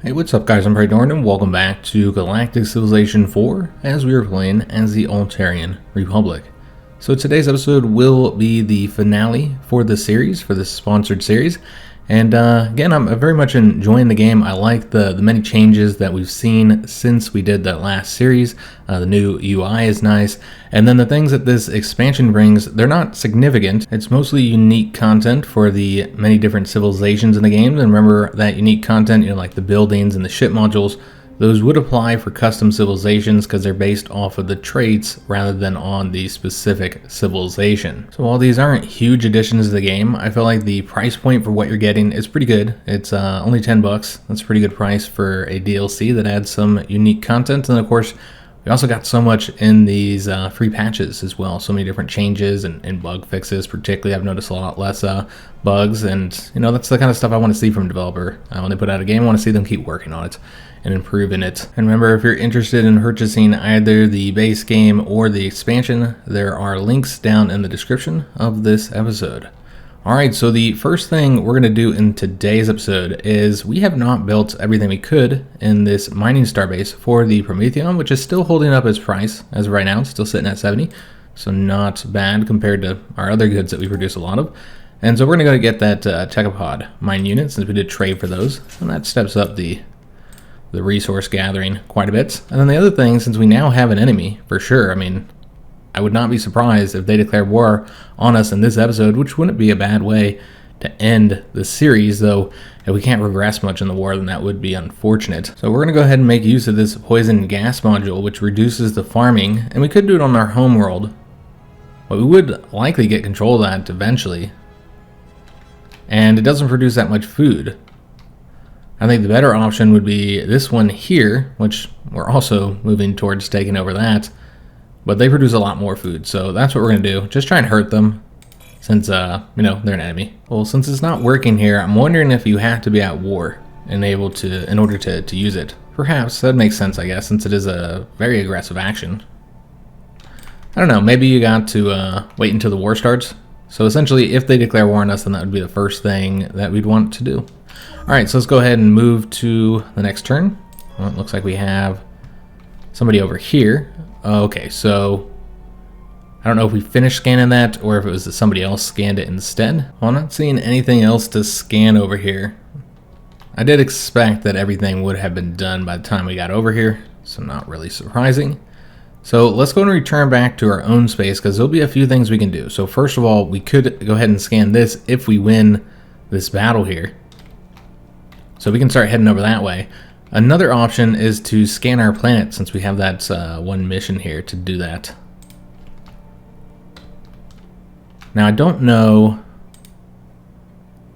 Hey, what's up guys, I'm Praetorian and welcome back to Galactic Civilization 4 as we are playing as the Altarian Republic. So today's episode will be the finale for the series, for this sponsored series. And again, I'm very much enjoying the game. I like the many changes that we've seen since we did that last series. The new UI is nice. And then the things that this expansion brings, they're not significant. It's mostly unique content for the many different civilizations in the game. And remember that unique content, like the buildings and the ship modules, those would apply for custom civilizations because they're based off of the traits rather than on the specific civilization. So while these aren't huge additions to the game, I feel like the price point for what you're getting is pretty good. It's only $10. That's a pretty good price for a DLC that adds some unique content. And of course, we also got so much in these free patches as well. So many different changes and bug fixes. Particularly, I've noticed a lot less bugs. And, that's the kind of stuff I want to see from a developer. When they put out a game, I want to see them keep working on it and improving it. And remember, if you're interested in purchasing either the base game or the expansion, there are links down in the description of this episode. Alright, so the first thing we're going to do in today's episode is we have not built everything we could in this mining starbase for the Prometheon, which is still holding up its price as of right now. It's still sitting at 70, so not bad compared to our other goods that we produce a lot of. And so we're going to go get that Techopod mine unit since we did trade for those, and that steps up the resource gathering quite a bit. And then the other thing, since we now have an enemy, for sure, I would not be surprised if they declare war on us in this episode, which wouldn't be a bad way to end the series, though if we can't regress much in the war, then that would be unfortunate. So we're going to go ahead and make use of this poison gas module, which reduces the farming, and we could do it on our home world, but we would likely get control of that eventually. And it doesn't produce that much food. I think the better option would be this one here, which we're also moving towards taking over that, but they produce a lot more food, so that's what we're going to do. Just try and hurt them, since, they're an enemy. Well, since it's not working here, I'm wondering if you have to be at war in order to use it. Perhaps, that makes sense, I guess, since it is a very aggressive action. I don't know, maybe you got to wait until the war starts. So essentially, if they declare war on us, then that would be the first thing that we'd want to do. Alright, so let's go ahead and move to the next turn. Well, it looks like we have somebody over here. Okay, so I don't know if we finished scanning that or if it was that somebody else scanned it instead. Well, I'm not seeing anything else to scan over here. I did expect that everything would have been done by the time we got over here, so not really surprising. So let's go and return back to our own space because there'll be a few things we can do. So first of all, we could go ahead and scan this if we win this battle here. So we can start heading over that way. Another option is to scan our planet since we have that one mission here to do that. Now I don't know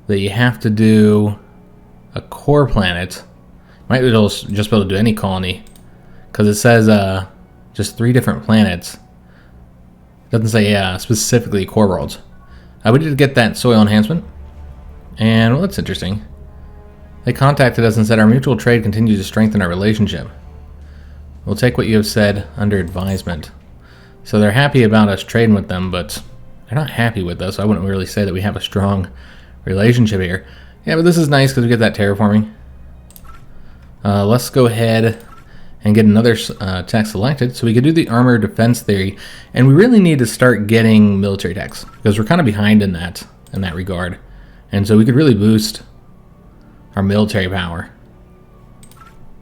that you have to do a core planet. Might be able to just be able to do any colony because it says just 3 different planets. It doesn't say specifically core worlds. We did get that soil enhancement, and well, that's interesting. They contacted us and said our mutual trade continues to strengthen our relationship. We'll take what you have said under advisement. So they're happy about us trading with them, but they're not happy with us. I wouldn't really say that we have a strong relationship here. Yeah, but this is nice because we get that terraforming. Let's go ahead and get another tech selected so we could do the armor defense theory. And we really need to start getting military techs because we're kind of behind in that regard. And so we could really boost our military power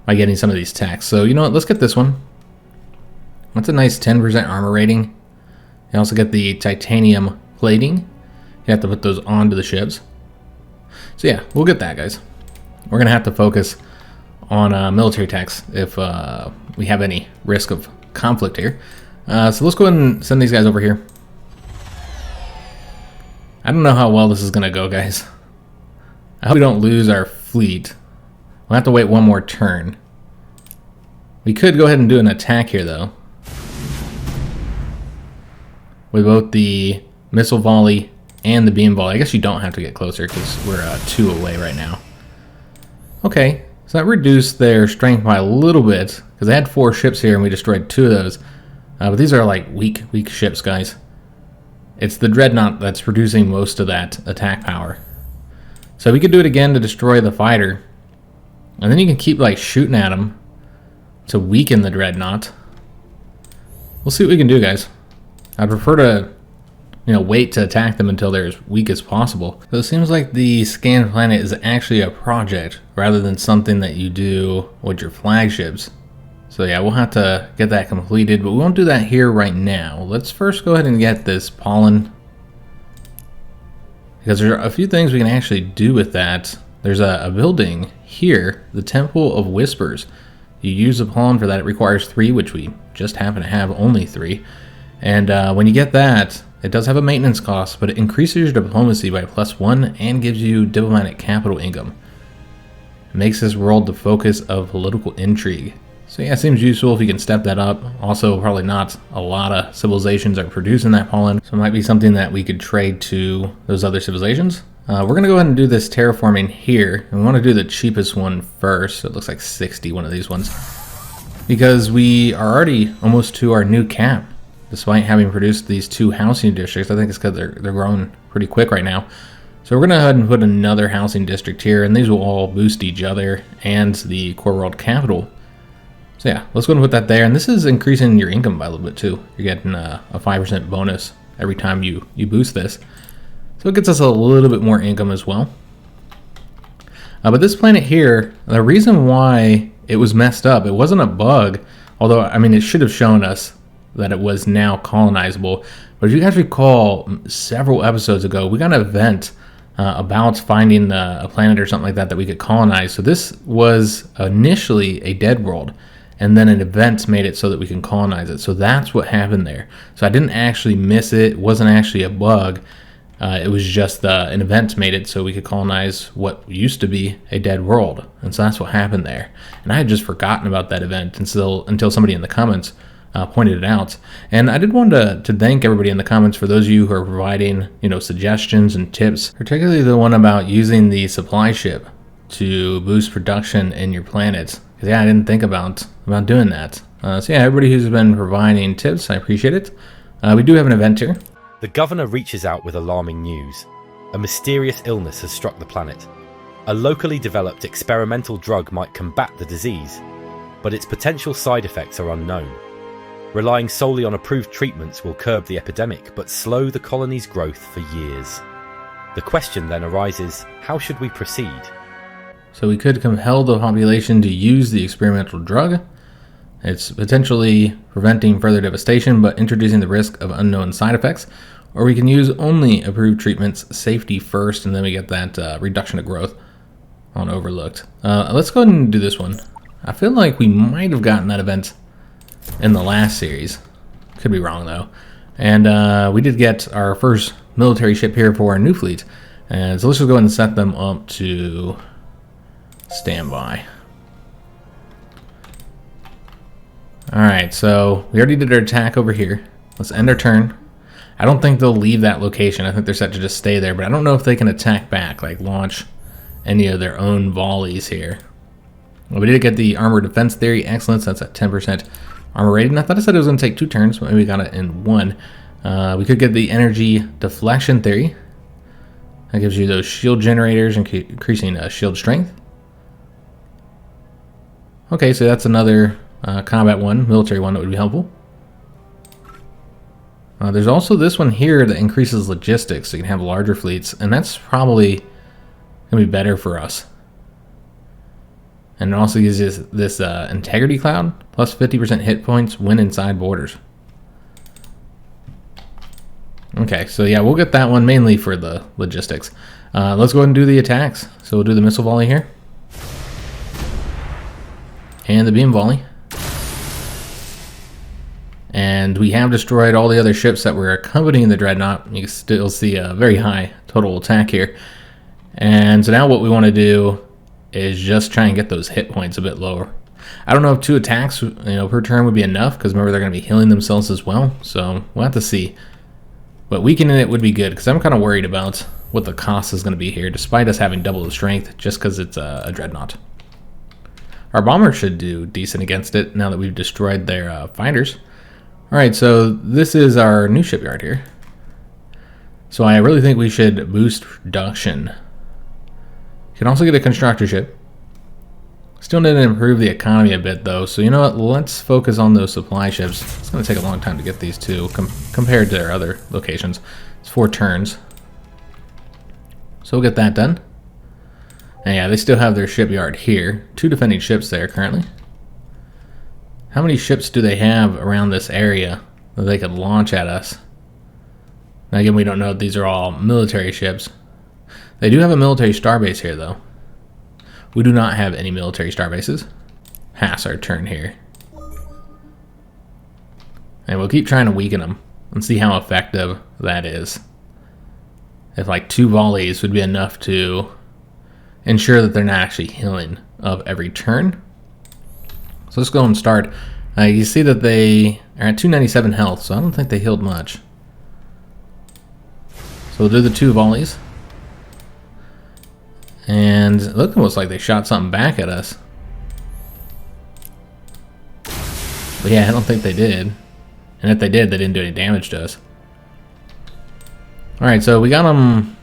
by getting some of these techs. So you know what, let's get this one. That's a nice 10% armor rating. You also get the titanium plating. You have to put those onto the ships. So yeah, we'll get that, guys. We're gonna have to focus on military techs if we have any risk of conflict here. So let's go ahead and send these guys over here. I don't know how well this is gonna go, guys. I hope we don't lose our fleet. We'll have to wait one more turn. We could go ahead and do an attack here, though. With both the missile volley and the beam volley. I guess you don't have to get closer because we're 2 away right now. Okay, so that reduced their strength by a little bit because they had 4 ships here and we destroyed 2 of those. But these are like weak ships, guys. It's the Dreadnought that's producing most of that attack power. So we could do it again to destroy the fighter. And then you can keep like shooting at them to weaken the dreadnought. We'll see what we can do, guys. I'd prefer to, wait to attack them until they're as weak as possible. So it seems like the scan planet is actually a project rather than something that you do with your flagships. So yeah, we'll have to get that completed, but we won't do that here right now. Let's first go ahead and get this pollen, because there are a few things we can actually do with that. There's a building here, the Temple of Whispers. You use the pollen for that. It requires 3, which we just happen to have only 3. And when you get that, it does have a maintenance cost, but it increases your diplomacy by +1 and gives you diplomatic capital income. It makes this world the focus of political intrigue. So yeah, it seems useful if you can step that up. Also, probably not a lot of civilizations are producing that pollen, so it might be something that we could trade to those other civilizations. We're going to go ahead and do this terraforming here. And we want to do the cheapest one first. So it looks like 60, one of these ones. Because we are already almost to our new cap, despite having produced these 2 housing districts. I think it's because they're growing pretty quick right now. So we're going to go ahead and put another housing district here, and these will all boost each other and the core world capital. So yeah, let's go ahead and put that there. And this is increasing your income by a little bit too. You're getting a 5% bonus every time you boost this. So it gets us a little bit more income as well. But this planet here, the reason why it was messed up, it wasn't a bug. Although, I mean, it should have shown us that it was now colonizable. But if you guys recall, several episodes ago, we got an event about finding a planet or something like that we could colonize. So this was initially a dead world, and then an event made it so that we can colonize it. So that's what happened there. So I didn't actually miss it. It wasn't actually a bug. It was just an event made it so we could colonize what used to be a dead world. And so that's what happened there. And I had just forgotten about that event until somebody in the comments pointed it out. And I did want to thank everybody in the comments for those of you who are providing, suggestions and tips, particularly the one about using the supply ship to boost production in your planets. Because yeah, I didn't think about doing that. So yeah, everybody who's been providing tips, I appreciate it. We do have an event here. The governor reaches out with alarming news. A mysterious illness has struck the planet. A locally developed experimental drug might combat the disease, but its potential side effects are unknown. Relying solely on approved treatments will curb the epidemic, but slow the colony's growth for years. The question then arises, how should we proceed? So we could compel the population to use the experimental drug. It's potentially preventing further devastation, but introducing the risk of unknown side effects. Or we can use only approved treatments, safety first, and then we get that reduction of growth on overlooked. Let's go ahead and do this one. I feel like we might have gotten that event in the last series. Could be wrong though. And we did get our first military ship here for our new fleet. And so let's just go ahead and set them up to standby. Alright, so we already did our attack over here. Let's end our turn. I don't think they'll leave that location. I think they're set to just stay there, but I don't know if they can attack back, like launch any of their own volleys here. Well, we did get the armor defense theory excellence. That's at 10% armor rating. I thought I said it was going to take 2 turns, but maybe we got it in 1. We could get the energy deflection theory. That gives you those shield generators, increasing shield strength. Okay, so that's another combat one, military one that would be helpful. There's also this one here that increases logistics, so you can have larger fleets, and that's probably going to be better for us. And it also gives us this integrity cloud, plus 50% hit points when inside borders. Okay, so yeah, we'll get that one mainly for the logistics. Let's go ahead and do the attacks. So we'll do the missile volley here. And the beam volley. And we have destroyed all the other ships that were accompanying the Dreadnought. You can still see a very high total attack here. And so now what we want to do is just try and get those hit points a bit lower. I don't know if 2 attacks per turn would be enough, because remember they're going to be healing themselves as well. So we'll have to see. But weakening it would be good, because I'm kind of worried about what the cost is going to be here, despite us having double the strength, just because it's a Dreadnought. Our bomber should do decent against it now that we've destroyed their fighters. Alright, so this is our new shipyard here. So I really think we should boost production. You can also get a constructor ship. Still need to improve the economy a bit though, so you know what, let's focus on those supply ships. It's going to take a long time to get these two compared to their other locations. It's 4 turns. So we'll get that done. And yeah, they still have their shipyard here. 2 defending ships there currently. How many ships do they have around this area that they could launch at us? Now again, we don't know if these are all military ships. They do have a military starbase here though. We do not have any military starbases. Pass our turn here. And we'll keep trying to weaken them and see how effective that is. If like 2 volleys would be enough to ensure that they're not actually healing of every turn. So let's go and start. You see that they are at 297 health, so I don't think they healed much. So we'll do the 2 volleys. And it looked almost like they shot something back at us. But yeah, I don't think they did. And if they did, they didn't do any damage to us. Alright, so we got them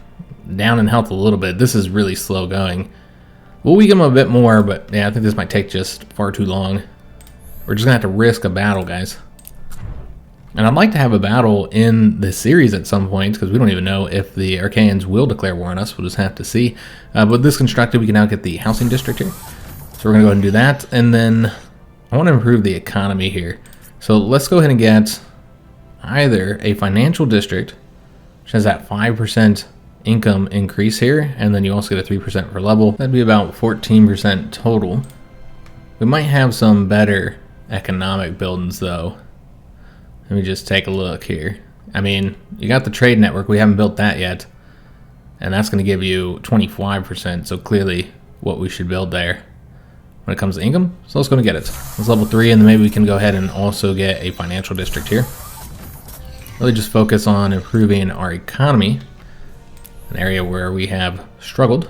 down in health a little bit. This is really slow going. We'll weaken them a bit more, but yeah, I think this might take just far too long. We're just going to have to risk a battle, guys. And I'd like to have a battle in the series at some point, because we don't even know if the Archaeans will declare war on us. We'll just have to see. With this constructed, we can now get the housing district here. So we're going to go ahead and do that. And then I want to improve the economy here. So let's go ahead and get either a financial district, which has that 5% income increase here, and then you also get a 3% per level. That'd be about 14% total. We might have some better economic buildings though. Let me just take a look here. I mean, you got the trade network. We haven't built that yet. And that's going to give you 25%. So clearly what we should build there when it comes to income. So let's go and get it. Let's level 3, and then maybe we can go ahead and also get a financial district here. Really just focus on improving our economy. An area where we have struggled.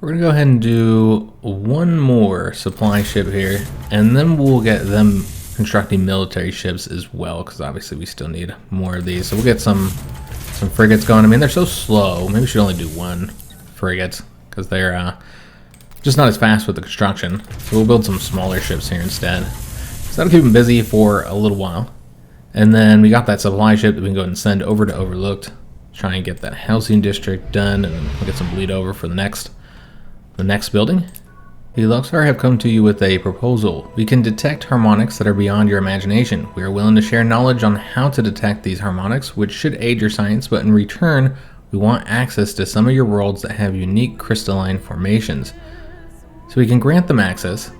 We're going to go ahead and do 1 more supply ship here. And then we'll get them constructing military ships as well, because obviously we still need more of these. So we'll get some frigates going. I mean, they're so slow. Maybe we should only do 1 frigate, because they're just not as fast with the construction. So we'll build some smaller ships here instead. So that'll keep them busy for a little while. And then we got that supply ship that we can go ahead and send over to Overlooked. Try and get that housing district done, and then we'll get some bleed over for the next building. The Luxar have come to you with a proposal. We can detect harmonics that are beyond your imagination. We are willing to share knowledge on how to detect these harmonics, which should aid your science, but in return, we want access to some of your worlds that have unique crystalline formations. So we can grant them access.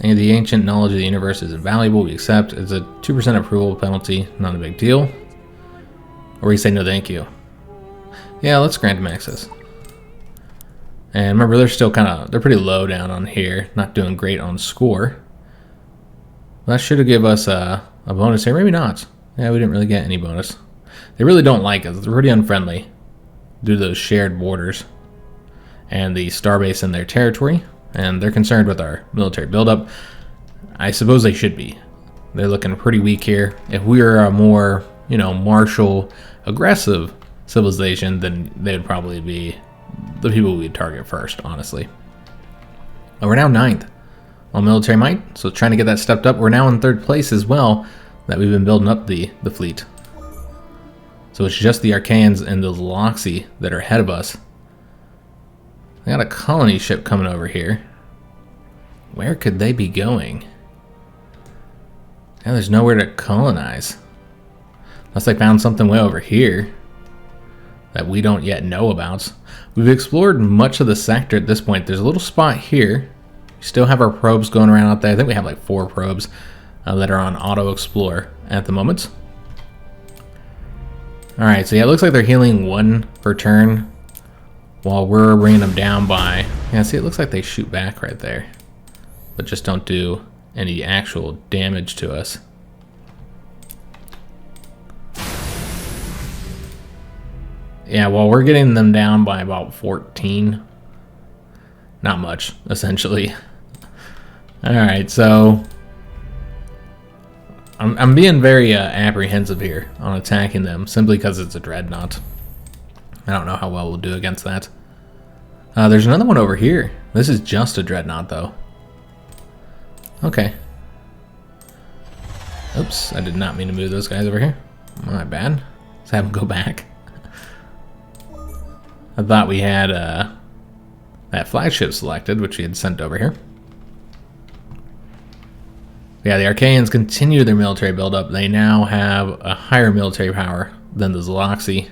And the ancient knowledge of the universe is invaluable. We accept. It's a 2% approval penalty, not a big deal. Or we say no thank you. Yeah, let's grant them access. And remember, they're still they're pretty low down on here. Not doing great on score. That should have given us a bonus here. Maybe not. Yeah, we didn't really get any bonus. They really don't like us. They're pretty unfriendly due to those shared borders and the starbase in their territory. And they're concerned with our military buildup. I suppose they should be. They're looking pretty weak here. If we were a more, martial, aggressive civilization, then they would probably be the people we'd target first, honestly. And we're now 9th on military might, so trying to get that stepped up. We're now in 3rd place as well, that we've been building up the fleet. So it's just the Archaeans and the Loxi that are ahead of us. I got a colony ship coming over here. Where could they be going? Yeah, there's nowhere to colonize. Unless they found something way over here that we don't yet know about. We've explored much of the sector at this point. There's a little spot here. We still have our probes going around out there. I think we have like 4 probes that are on auto explore at the moment. Alright, so yeah, it looks like they're healing 1 per turn while we're bringing them down by... Yeah, see, it looks like they shoot back right there, but just don't do any actual damage to us. Yeah, well, we're getting them down by about 14. Not much, essentially. Alright, so I'm being very apprehensive here on attacking them, simply because it's a dreadnought. I don't know how well we'll do against that. There's another one over here. This is just a dreadnought, though. Okay. Oops, I did not mean to move those guys over here. My bad. Let's have them go back. I thought we had that flagship selected, which we had sent over here. Yeah, the Archaeans continue their military buildup. They now have a higher military power than the Zoloxy.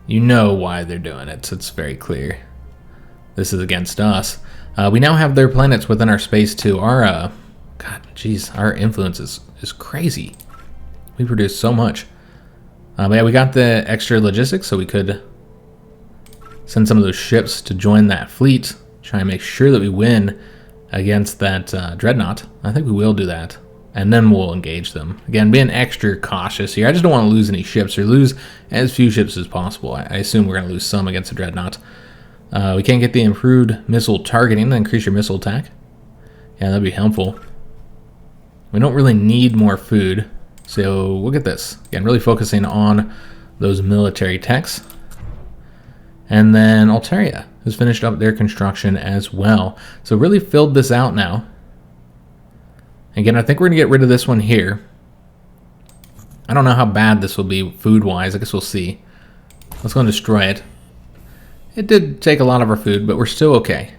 You know why they're doing it. It's very clear. This is against us. We now have their planets within our space too. Our God, jeez, our influence is crazy. We produce so much. But yeah, we got the extra logistics, so we could send some of those ships to join that fleet. Try and make sure that we win against that dreadnought. I think we will do that. And then we'll engage them. Again, being extra cautious here. I just don't want to lose any ships or lose as few ships as possible. I assume we're going to lose some against the dreadnought. We can't get the improved missile targeting to increase your missile attack. Yeah, that'd be helpful. We don't really need more food. So we'll get this. Again, really focusing on those military techs. And then Altaria has finished up their construction as well. So really filled this out now. Again, I think we're going to get rid of this one here. I don't know how bad this will be food-wise. I guess we'll see. Let's go and destroy it. It did take a lot of our food, but we're still okay.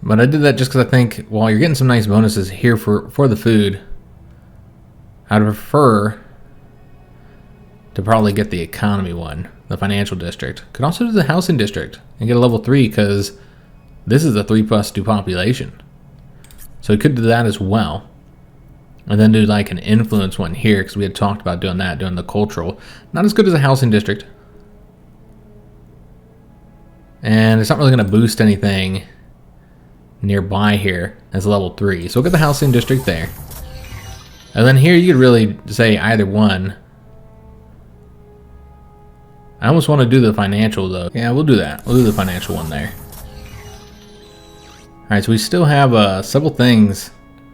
But I did that just because I think, while you're getting some nice bonuses here for the food, I'd prefer to probably get the economy one, the financial district. Could also do the housing district and get a level 3 because this is a 3+2 population. So we could do that as well. And then do like an influence one here because we had talked about doing that, doing the cultural. Not as good as a housing district. And it's not really going to boost anything nearby here as level 3. So we'll get the housing district there. And then here you could really say either one. I almost want to do the financial though. Yeah, we'll do that. We'll do the financial one there. Alright, so we still have several things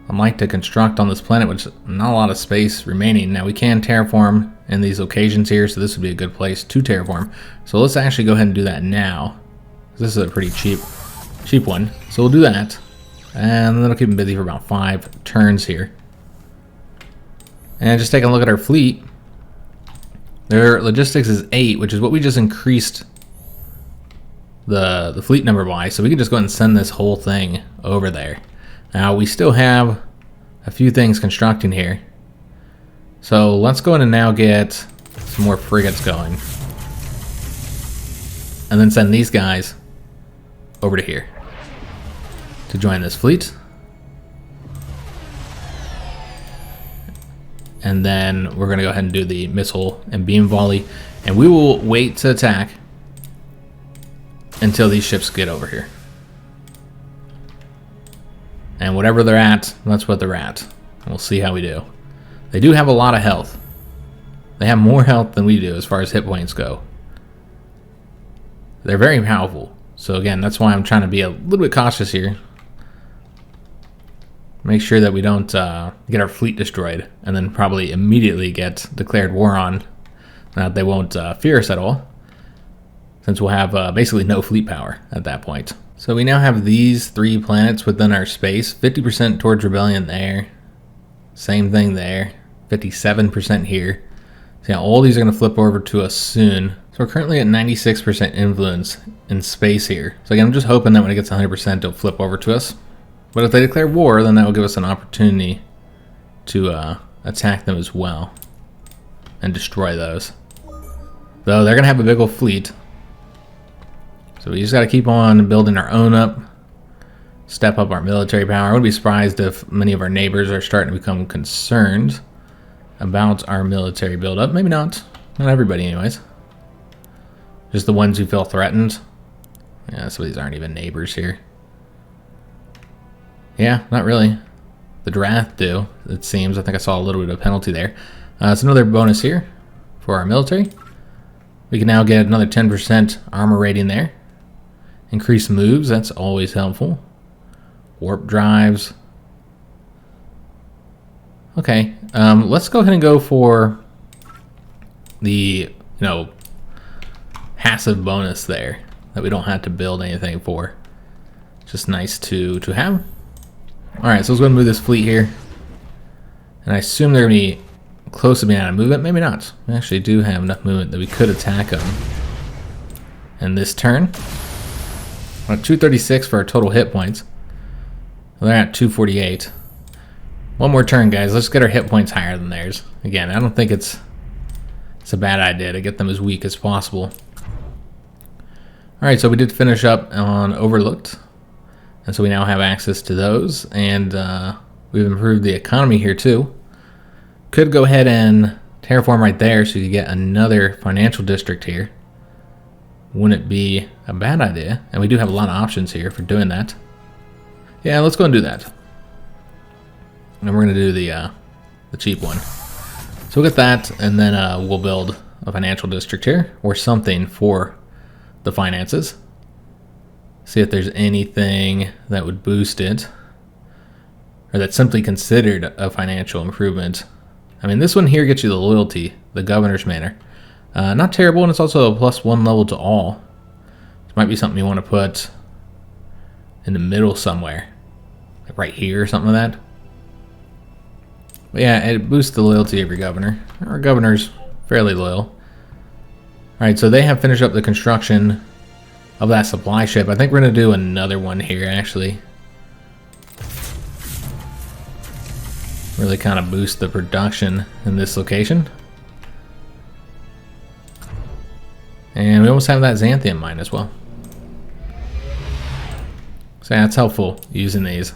I'd like to construct on this planet, which not a lot of space remaining. Now we can terraform in these occasions here, so this would be a good place to terraform. So let's actually go ahead and do that now. This is a pretty cheap one. So we'll do that. And that'll keep them busy for about 5 turns here. And just take a look at our fleet. Their logistics is 8, which is what we just increased the fleet number by. So we can just go ahead and send this whole thing over there. Now we still have a few things constructing here. So let's go ahead and now get some more frigates going. And then send these guys over to here to join this fleet. And then we're going to go ahead and do the missile and beam volley. And we will wait to attack until these ships get over here. And whatever they're at, that's what they're at. And we'll see how we do. They do have a lot of health. They have more health than we do as far as hit points go. They're very powerful. So again, that's why I'm trying to be a little bit cautious here. Make sure that we don't get our fleet destroyed and then probably immediately get declared war on. They won't fear us at all, since we'll have basically no fleet power at that point. So we now have these 3 planets within our space. 50% towards rebellion there. Same thing there. 57% here. So yeah, all these are going to flip over to us soon. So we're currently at 96% influence in space here. So again, I'm just hoping that when it gets 100%, it'll flip over to us. But if they declare war, then that will give us an opportunity to attack them as well and destroy those. Though they're going to have a big old fleet. So we just got to keep on building our own up, step up our military power. I wouldn't be surprised if many of our neighbors are starting to become concerned about our military buildup. Maybe not. Not everybody anyways. Just the ones who feel threatened. Yeah, some of these aren't even neighbors here. Yeah, not really. The Drath do, it seems. I think I saw a little bit of penalty there. It's another bonus here for our military. We can now get another 10% armor rating there. Increase moves, that's always helpful. Warp drives. Okay, let's go ahead and go for the, passive bonus there. that we don't have to build anything for. Just nice to have. Alright, so let's go and move this fleet here. And I assume they're going to be close to being out of movement. Maybe not. We actually do have enough movement that we could attack them. And this turn, we're at 236 for our total hit points. They're at 248. One more turn, guys. Let's get our hit points higher than theirs. Again, I don't think it's a bad idea to get them as weak as possible. Alright, so we did finish up on Overlooked. And so we now have access to those. And we've improved the economy here too. Could go ahead and terraform right there so you could get another financial district here. Wouldn't be a bad idea. And we do have a lot of options here for doing that. Yeah, let's go and do that. And we're going to do the cheap one. So we'll get that, and then we'll build a financial district here, or something for the finances. See if there's anything that would boost it, or that's simply considered a financial improvement. I mean, this one here gets you the loyalty, the governor's manor. Not terrible, and it's also a +1 level to all. This might be something you want to put in the middle somewhere, like right here or something like that. But yeah, it boosts the loyalty of your governor. Our governor's fairly loyal. Alright, so they have finished up the construction of that supply ship. I think we're going to do another one here, actually. Really kind of boost the production in this location. And we almost have that xanthium mine as well. So yeah, it's helpful using these.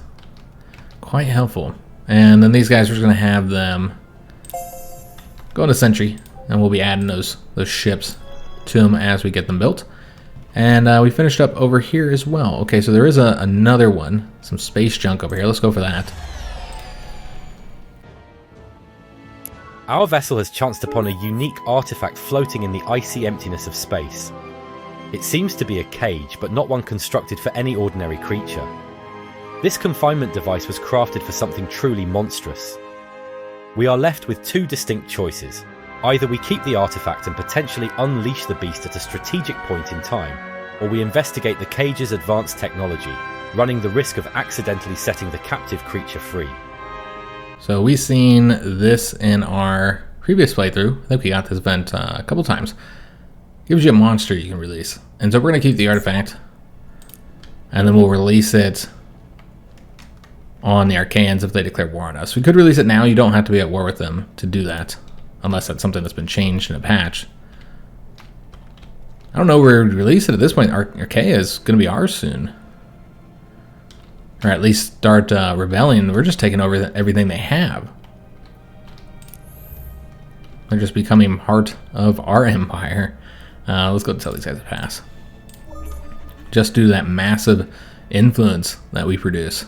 Quite helpful. And then these guys, we're just going to have them go into Sentry, and we'll be adding those ships to them as we get them built. And we finished up over here as well. Okay, so there is another one, some space junk over here. Let's go for that. Our vessel has chanced upon a unique artifact floating in the icy emptiness of space. It seems to be a cage, but not one constructed for any ordinary creature. This confinement device was crafted for something truly monstrous. We are left with two distinct choices. Either we keep the artifact and potentially unleash the beast at a strategic point in time, or we investigate the cage's advanced technology, running the risk of accidentally setting the captive creature free. So we've seen this in our previous playthrough. I think we got this event a couple times. Gives you a monster you can release. And so we're going to keep the artifact, and then we'll release it on the Archaeans if they declare war on us. We could release it now. You don't have to be at war with them to do that, unless that's something that's been changed in a patch. I don't know where we'd release it at this point. Archaea is going to be ours soon. Or at least start rebelling. We're just taking over everything they have. They're just becoming part of our empire. Let's go tell these guys to pass. Just due to that massive influence that we produce.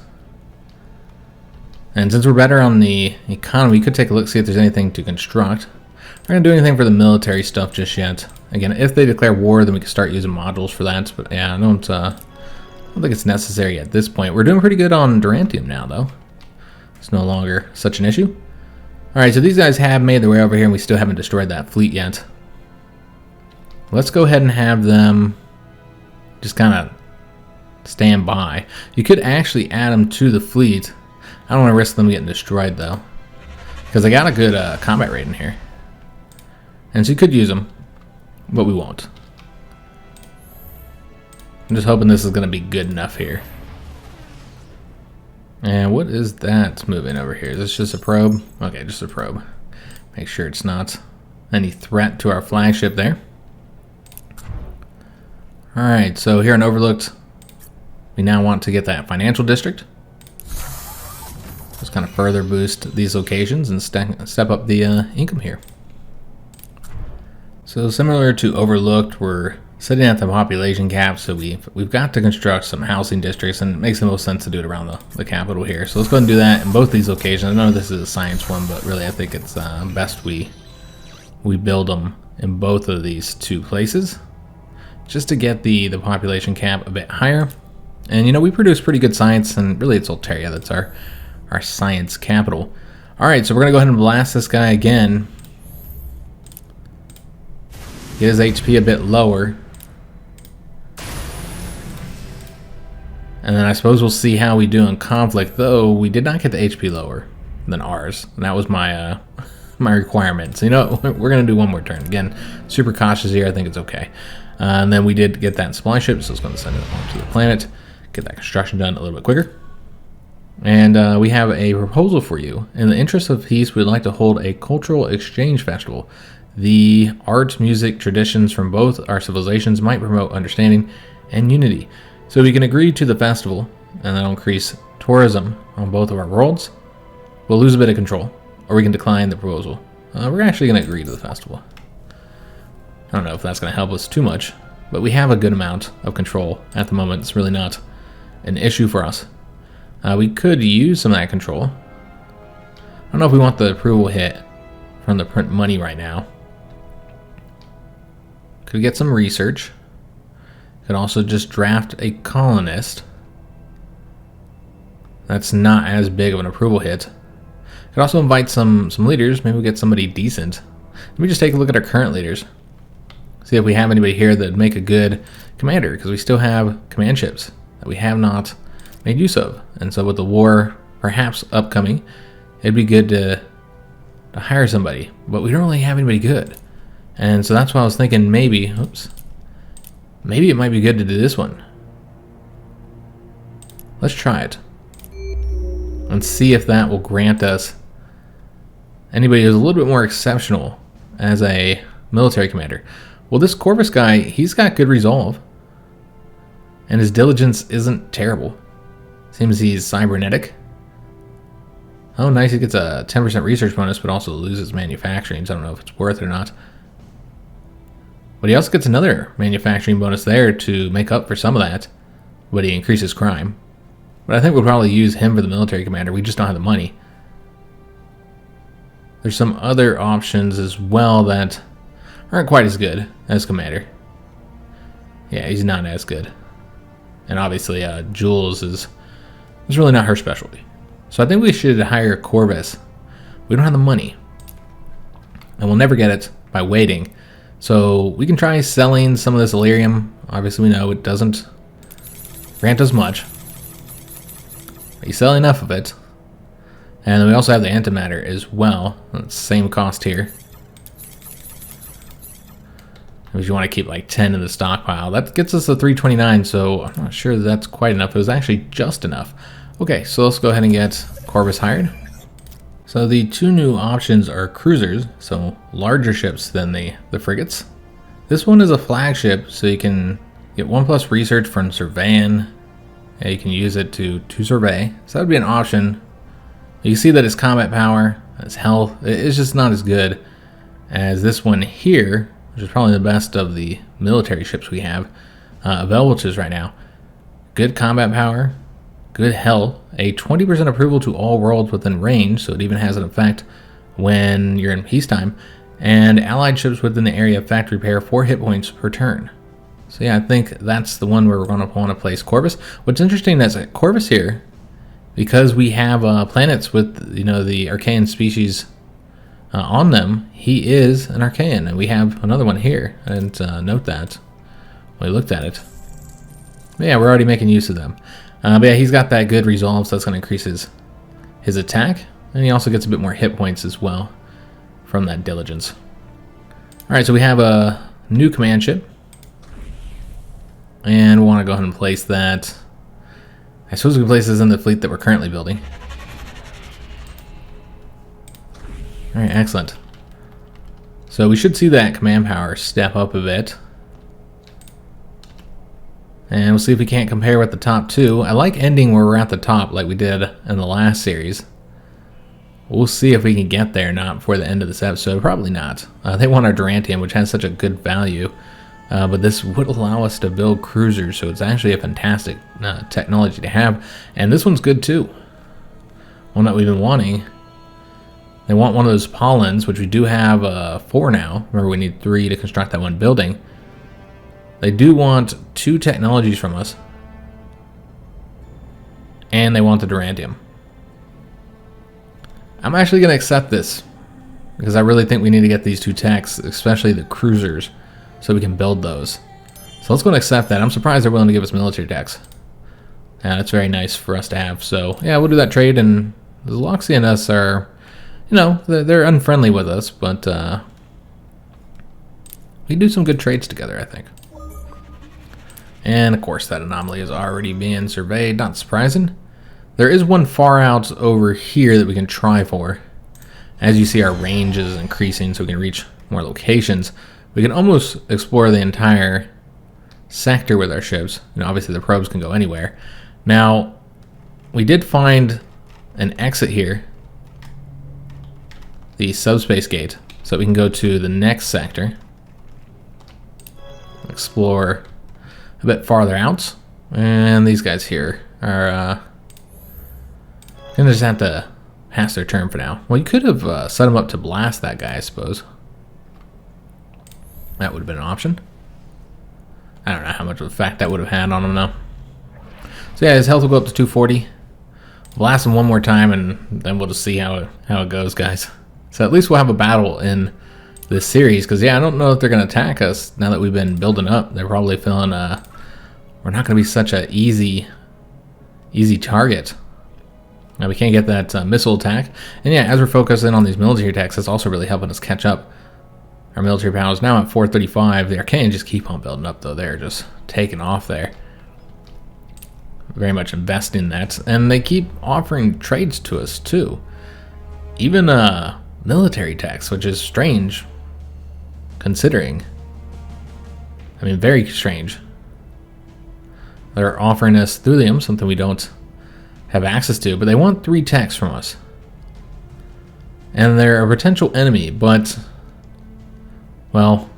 And since we're better on the economy, we could take a look, see if there's anything to construct. We're not going to do anything for the military stuff just yet. Again, if they declare war, then we can start using modules for that. But yeah, I don't think it's necessary at this point. We're doing pretty good on Durantium now, though. It's no longer such an issue. Alright, so these guys have made their way over here, and we still haven't destroyed that fleet yet. Let's go ahead and have them just kind of stand by. You could actually add them to the fleet. I don't want to risk them getting destroyed, though, because I got a good combat rate in here. And so you could use them, but we won't. I'm just hoping this is going to be good enough here. And what is that moving over here? Is this just a probe? Okay, just a probe. Make sure it's not any threat to our flagship there. Alright, so here in Overlooked, we now want to get that financial district. Just kind of further boost these locations and step up the income here. So similar to Overlooked, we're sitting at the population cap, so we've got to construct some housing districts, and it makes the most sense to do it around the capital here. So let's go ahead and do that in both these locations. I know this is a science one, but really I think it's best we build them in both of these two places, just to get the population cap a bit higher. And you know, we produce pretty good science, and really it's Altaria that's our science capital. Alright, so we're going to go ahead and blast this guy again. Get his HP a bit lower. And then I suppose we'll see how we do in conflict, though we did not get the HP lower than ours. And that was my my requirement. So, you know, we're going to do one more turn. Again, super cautious here. I think it's okay. And then we did get that supply ship, so it's going to send it onto the planet. Get that construction done a little bit quicker. And we have a proposal for you. In the interest of peace, we'd like to hold a cultural exchange festival. The art, music, traditions from both our civilizations might promote understanding and unity. So we can agree to the festival, and that'll increase tourism on both of our worlds. We'll lose a bit of control, or we can decline the proposal. We're actually going to agree to the festival. I don't know if that's going to help us too much, but we have a good amount of control at the moment. It's really not an issue for us. We could use some of that control. I don't know if we want the approval hit from the print money right now. Could get some research. Could also just draft a colonist. That's not as big of an approval hit. Could also invite some leaders. Maybe we'll get somebody decent. Let me just take a look at our current leaders. See if we have anybody here that would make a good commander, because we still have command ships that we have not made use of. And so with the war perhaps upcoming, it'd be good to hire somebody. But we don't really have anybody good. And so that's why I was thinking maybe, maybe it might be good to do this one. Let's try it. And see if that will grant us anybody who's a little bit more exceptional as a military commander. Well, this Corvus guy, he's got good resolve. And his diligence isn't terrible. Seems he's cybernetic. Oh, nice, he gets a 10% research bonus, but also loses manufacturing, so I don't know if it's worth it or not. But he also gets another manufacturing bonus there to make up for some of that, but he increases crime. But I think we'll probably use him for the military commander. We just don't have the money. There's some other options as well that aren't quite as good as commander. Yeah, he's not as good. And obviously, Jules is really not her specialty. So I think we should hire Corvus. We don't have the money. And we'll never get it by waiting. So we can try selling some of this Illyrium. Obviously, we know it doesn't grant us much. But you sell enough of it. And then we also have the antimatter as well. It's the same cost here. If you want to keep like 10 in the stockpile, that gets us to 329, so I'm not sure that's quite enough. It was actually just enough. Okay, so let's go ahead and get Corvus hired. So the two new options are cruisers, so larger ships than the frigates. This one is a flagship, so you can get 1+ research from surveying. Yeah, you can use it to survey, so that would be an option. You see that its combat power, its health, it's just not as good as this one here, which is probably the best of the military ships we have available to us right now. Good combat power, good health, a 20% approval to all worlds within range, so it even has an effect when you're in peacetime, and allied ships within the area effect repair 4 hit points per turn. So yeah, I think that's the one where we're going to want to place Corvus. What's interesting is that Corvus here, because we have planets with, you know, the Archaean species on them, he is an Archaean, and we have another one here. I didn't note that when we looked at it. But yeah, we're already making use of them. But yeah, he's got that good resolve, so that's going to increase his attack, and he also gets a bit more hit points as well from that diligence. Alright, so we have a new command ship, and we want to go ahead and place that. I suppose we can place this in the fleet that we're currently building. Alright, excellent. So we should see that command power step up a bit. And we'll see if we can't compare with the top two. I like ending where we're at the top like we did in the last series. We'll see if we can get there or not before the end of this episode. Probably not. They want our Durantium, which has such a good value. But this would allow us to build cruisers, so it's actually a fantastic technology to have. And this one's good too. One that we've been wanting. They want one of those pollens, which we do have 4 now. Remember, we need 3 to construct that one building. They do want 2 technologies from us. And they want the Durantium. I'm actually going to accept this, because I really think we need to get these 2 techs, especially the cruisers, so we can build those. So let's go and accept that. I'm surprised they're willing to give us military techs. That's very nice for us to have. So yeah, we'll do that trade, and the Loxy and us are, you know, they're unfriendly with us, but we do some good trades together, I think. And of course that anomaly is already being surveyed, not surprising. There is one far out over here that we can try for. As you see, our range is increasing, so we can reach more locations. We can almost explore the entire sector with our ships. You know, obviously the probes can go anywhere. Now, we did find an exit here, the subspace gate, so we can go to the next sector, explore a bit farther out, and these guys here are gonna just have to pass their turn for now. Well, you could have set them up to blast that guy, I suppose. That would have been an option. I don't know how much of an effect that would have had on him though. So yeah, his health will go up to 240. Blast him one more time, and then we'll just see how it goes, guys. So at least we'll have a battle in this series, because yeah, I don't know if they're going to attack us now that we've been building up. They're probably feeling we're not going to be such a easy target. Now we can't get that missile attack, and yeah, as we're focusing on these military attacks, that's also really helping us catch up. Our military power is now at 435. The Arcane just keep on building up though. They're just taking off there. Very much investing in that, and they keep offering trades to us too. Even military tax, which is strange considering. I mean, very strange. They're offering us thulium, something we don't have access to, but they want 3 techs from us. And they're a potential enemy, but, well,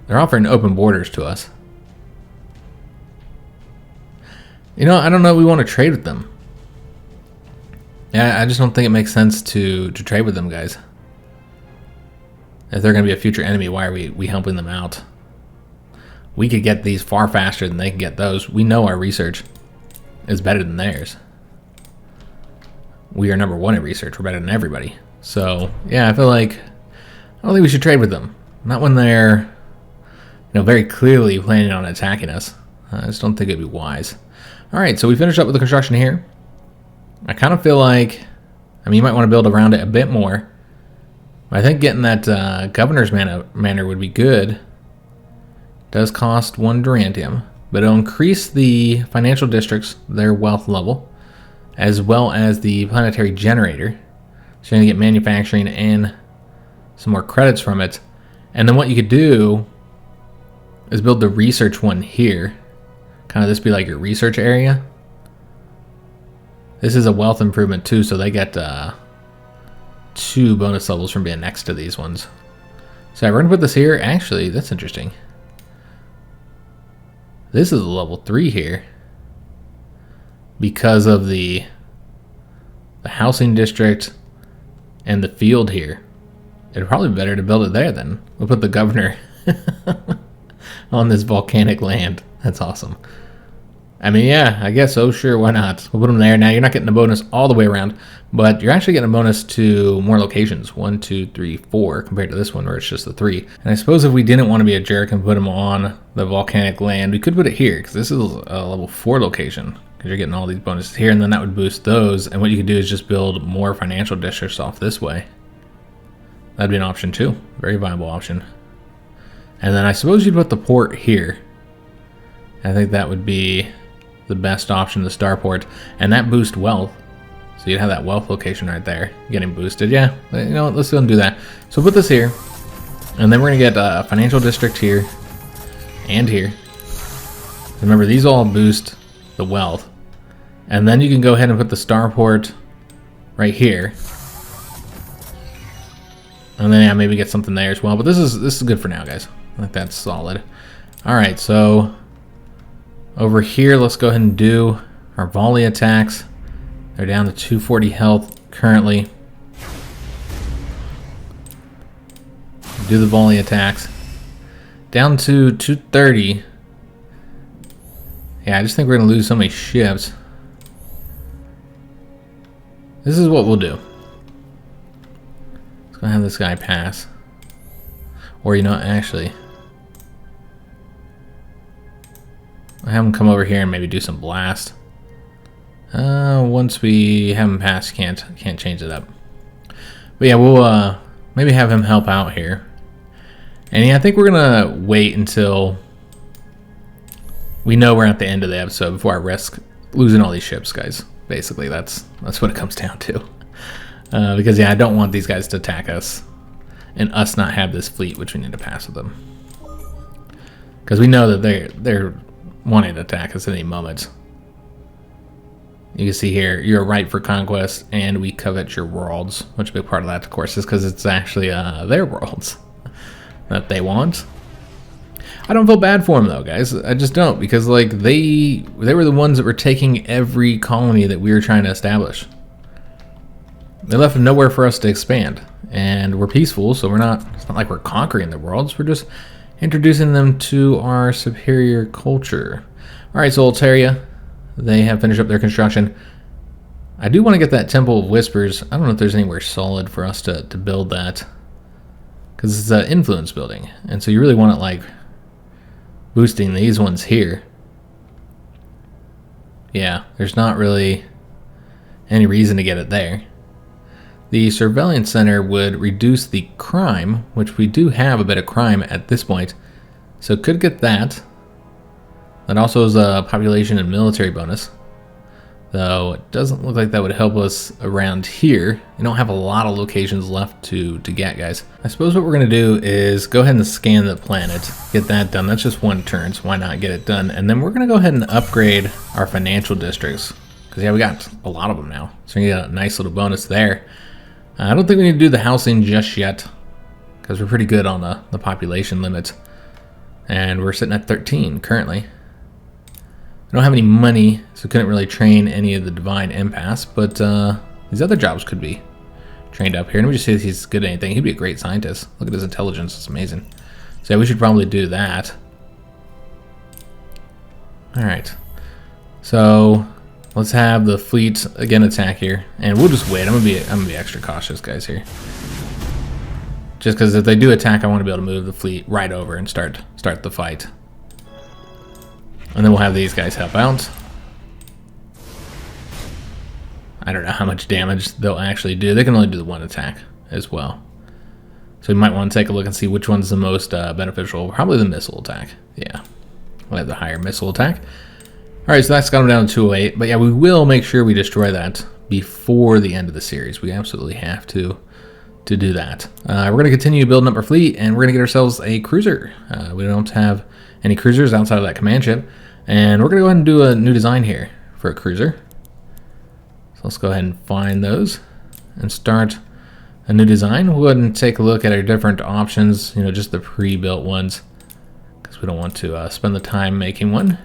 they're offering open borders to us. You know, I don't know if we want to trade with them. Yeah, I just don't think it makes sense to trade with them, guys. If they're going to be a future enemy, why are we helping them out? We could get these far faster than they can get those. We know our research is better than theirs. We are number 1 in research. We're better than everybody. So, yeah, I feel like I don't think we should trade with them. Not when they're, you know, very clearly planning on attacking us. I just don't think it'd be wise. Alright, so we finished up with the construction here. I kind of feel like, I mean, you might want to build around it a bit more. I think getting that governor's manor would be good. It does cost 1 durantium, but it'll increase the financial districts, their wealth level, as well as the planetary generator. So you're going to get manufacturing and some more credits from it. And then what you could do is build the research one here. Kind of this be like your research area. This is a wealth improvement too, so they get 2 bonus levels from being next to these ones. So we're going to put this here. Actually, that's interesting. This is a level 3 here. Because of the housing district and the field here. It'd probably be better to build it there then. We'll put the governor on this volcanic land. That's awesome. I mean, yeah, I guess so. Sure, why not? We'll put them there. Now, you're not getting a bonus all the way around, but you're actually getting a bonus to more locations. 1, 2, 3, 4, compared to this one where it's just the 3. And I suppose if we didn't want to be a jerk and put them on the volcanic land, we could put it here, because this is a level 4 location, because you're getting all these bonuses here, and then that would boost those. And what you could do is just build more financial districts off this way. That'd be an option too. Very viable option. And then I suppose you'd put the port here. I think that would be the best option, the starport, and that boosts wealth. So you'd have that wealth location right there getting boosted. Yeah, you know what, let's go and do that. So put this here, and then we're gonna get a financial district here and here. Remember, these all boost the wealth, and then you can go ahead and put the starport right here, and then yeah, maybe get something there as well. But this is good for now, guys. I think that's solid. All right, so over here, let's go ahead and do our volley attacks. They're down to 240 health currently. Do the volley attacks. Down to 230. Yeah, I just think we're going to lose so many ships. This is what we'll do. Let's go have this guy pass. Or, you know, actually, I have him come over here and maybe do some blast. Once we have him pass, can't change it up. But yeah, we'll maybe have him help out here. And yeah, I think we're gonna wait until we know we're at the end of the episode before I risk losing all these ships, guys. Basically, that's what it comes down to. Because yeah, I don't want these guys to attack us and us not have this fleet, which we need to pass with them. Because we know that they're wanting to attack us at any moment. You can see here, you're right for conquest, and we covet your worlds. Which a big part of that, of course, is because it's actually their worlds that they want. I don't feel bad for them though, guys. I just don't, because like they were the ones that were taking every colony that we were trying to establish. They left nowhere for us to expand, and we're peaceful, so it's not like we're conquering the worlds. We're just introducing them to our superior culture. All right, so Altaria, they have finished up their construction. I do want to get that Temple of Whispers. I don't know if there's anywhere solid for us to build that, because it's an influence building, and so you really want it like boosting these ones here. Yeah, there's not really any reason to get it there. The Surveillance Center would reduce the crime, which we do have a bit of crime at this point, so could get that. That also is a population and military bonus, though it doesn't look like that would help us around here. We don't have a lot of locations left to get, guys. I suppose what we're going to do is go ahead and scan the planet, get that done. That's just one turn, so why not get it done? And then we're going to go ahead and upgrade our financial districts, because yeah, we got a lot of them now, so we get a nice little bonus there. I don't think we need to do the housing just yet, because we're pretty good on the population limit, and we're sitting at 13 currently. I don't have any money, so couldn't really train any of the Divine Empaths, but these other jobs could be trained up here. Let me just see if he's good at anything. He'd be a great scientist. Look at his intelligence, it's amazing. So yeah, we should probably do that. Alright, so let's have the fleet again attack here, and we'll just wait. I'm gonna be extra cautious, guys, here. Just because if they do attack, I want to be able to move the fleet right over and start the fight. And then we'll have these guys help out. I don't know how much damage they'll actually do. They can only do the one attack as well. So we might want to take a look and see which one's the most beneficial. Probably the missile attack. Yeah, we'll have the higher missile attack. Alright, so that's got them down to 208. But yeah, we will make sure we destroy that before the end of the series. We absolutely have to do that. We're going to continue building up our fleet, and we're going to get ourselves a cruiser. We don't have any cruisers outside of that command ship, and we're going to go ahead and do a new design here for a cruiser. So let's go ahead and find those and start a new design. We'll go ahead and take a look at our different options, you know, just the pre-built ones, because we don't want to spend the time making one.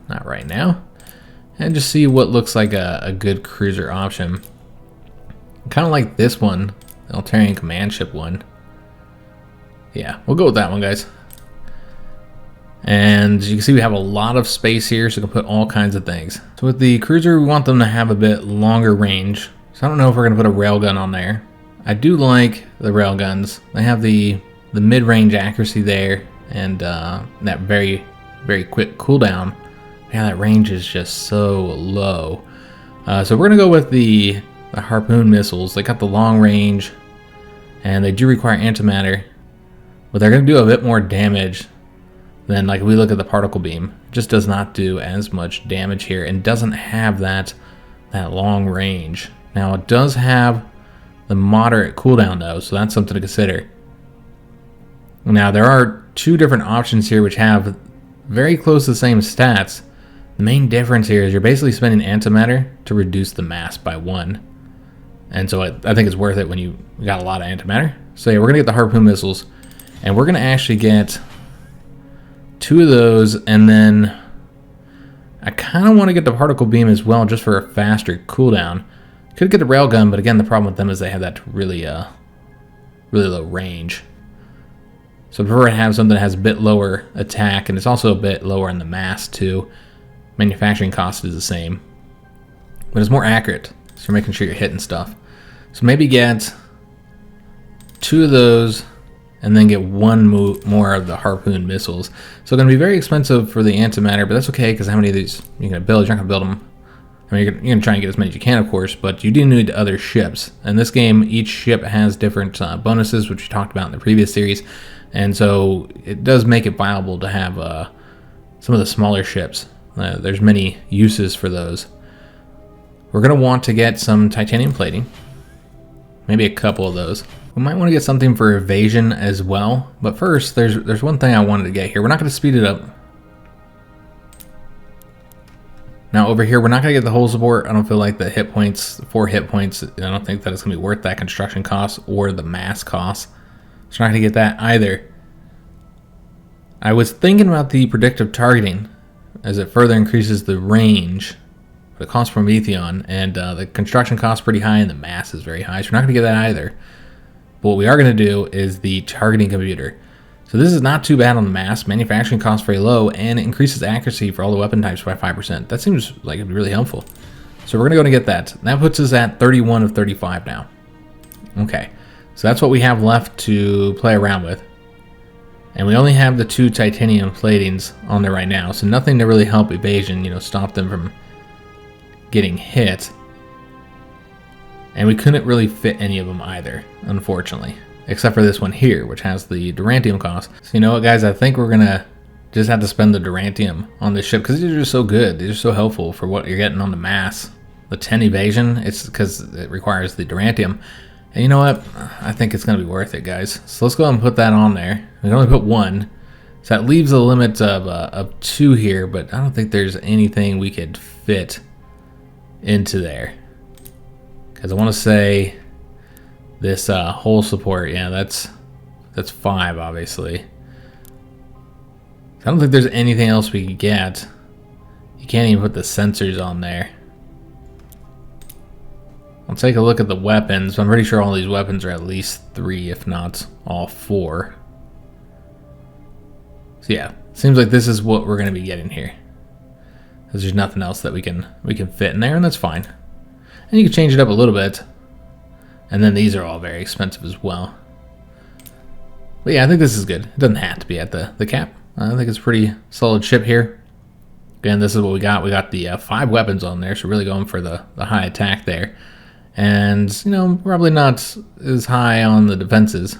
Not right now. And just see what looks like a good cruiser option. Kind of like this one, the Altarian command ship one. Yeah, we'll go with that one, guys. And you can see we have a lot of space here, so we can put all kinds of things. So with the cruiser, we want them to have a bit longer range. So I don't know if we're going to put a railgun on there. I do like the railguns. They have the mid-range accuracy there, and that very, very quick cooldown. Yeah, that range is just so low. So we're going to go with the harpoon missiles. They got the long range, and they do require antimatter, but they're going to do a bit more damage than, like, if we look at the particle beam. It just does not do as much damage here and doesn't have that long range. Now, it does have the moderate cooldown, though, so that's something to consider. Now, there are two different options here which have very close to the same stats. The main difference here is you're basically spending antimatter to reduce the mass by 1. And so I think it's worth it when you got a lot of antimatter. So yeah, we're going to get the harpoon missiles, and we're going to actually get 2 of those, and then I kind of want to get the particle beam as well, just for a faster cooldown. Could get the railgun, but again, the problem with them is they have that really low range. So I prefer to have something that has a bit lower attack, and it's also a bit lower in the mass too. Manufacturing cost is the same, but it's more accurate, so you're making sure you're hitting stuff. So maybe get 2 of those, and then get 1 more of the harpoon missiles. So it's going to be very expensive for the antimatter, but that's okay, because how many of these you're going to build? You're not going to build them I mean, you're going to try and get as many as you can, of course, but you do need other ships. In this game, each ship has different bonuses, which we talked about in the previous series. And so it does make it viable to have some of the smaller ships. There's many uses for those. We're going to want to get some titanium plating. Maybe a couple of those. We might want to get something for evasion as well. But first, there's one thing I wanted to get here. We're not going to speed it up. Now over here, we're not going to get the hull support. I don't feel like the hit points, 4 hit points, I don't think that it's going to be worth that construction cost or the mass cost. So we're not going to get that either. I was thinking about the predictive targeting as it further increases the range, the cost per Prometheon, and the construction cost is pretty high and the mass is very high, so we're not going to get that either. But what we are going to do is the targeting computer. So this is not too bad on the mass. Manufacturing costs very low, and it increases accuracy for all the weapon types by 5%. That seems like it'd be really helpful. So we're going to go and get that. That puts us at 31 of 35 now. Okay, so that's what we have left to play around with. And we only have the 2 titanium platings on there right now, so nothing to really help evasion, stop them from getting hit. And we couldn't really fit any of them either, unfortunately. Except for this one here, which has the Durantium cost. So you know what, guys? I think we're going to just have to spend the Durantium on this ship, because these are just so good. These are so helpful for what you're getting on the mass. The 10 evasion, it's because it requires the Durantium. And you know what? I think it's going to be worth it, guys. So let's go ahead and put that on there. We can only put 1. So that leaves a limit of 2 here, but I don't think there's anything we could fit into there. Because I want to say this hull support, yeah, that's 5, obviously. I don't think there's anything else we could get. You can't even put the sensors on there. I'll take a look at the weapons. I'm pretty sure all these weapons are at least 3, if not all 4. So yeah, seems like this is what we're going to be getting here. Because there's nothing else that we can fit in there, and that's fine. And you can change it up a little bit. And then these are all very expensive as well. But yeah, I think this is good. It doesn't have to be at the cap. I think it's a pretty solid ship here. Again, this is what we got. We got the 5 weapons on there, so really going for the high attack there. And, probably not as high on the defenses.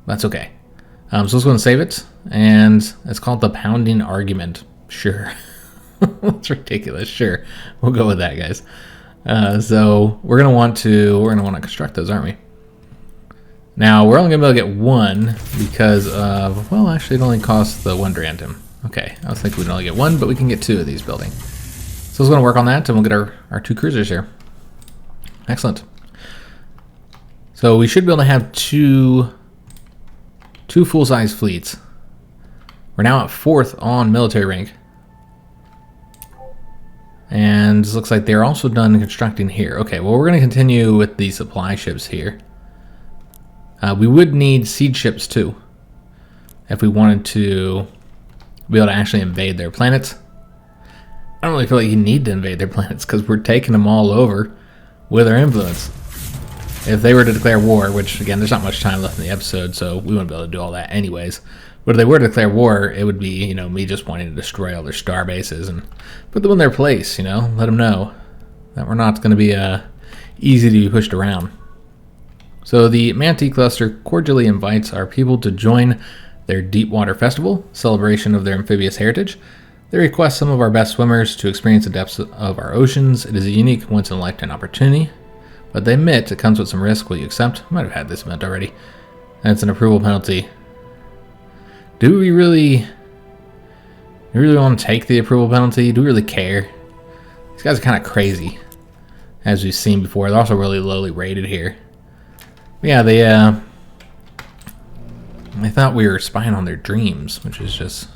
That's okay. So let's go and save it. And it's called the Pounding Argument. Sure. That's ridiculous. Sure. We'll go with that, guys. So we're gonna want to construct those, aren't we? Now we're only gonna be able to get 1 because of, well, actually it only costs the 1 Durantium. Okay, I was thinking we'd only get 1, but we can get 2 of these building. So let's go and work on that, and we'll get our 2 cruisers here. Excellent. So we should be able to have two full-size fleets. We're now at 4th on military rank. And it looks like they're also done constructing here. Okay, well, we're going to continue with the supply ships here. We would need siege ships too, if we wanted to be able to actually invade their planets. I don't really feel like you need to invade their planets, because we're taking them all over with our influence. If they were to declare war, which, again, there's not much time left in the episode, so we wouldn't be able to do all that anyways. But if they were to declare war, it would be, me just wanting to destroy all their star bases and put them in their place, let them know that we're not going to be easy to be pushed around. So the Manti Cluster cordially invites our people to join their Deepwater Festival, celebration of their amphibious heritage. They request some of our best swimmers to experience the depths of our oceans. It is a unique, once-in-a-lifetime opportunity, but they admit it comes with some risk. Will you accept? Might have had this event already. And it's an approval penalty. Do we really want to take the approval penalty? Do we really care? These guys are kind of crazy, as we've seen before. They're also really lowly rated here. But yeah, they thought we were spying on their dreams, which is just,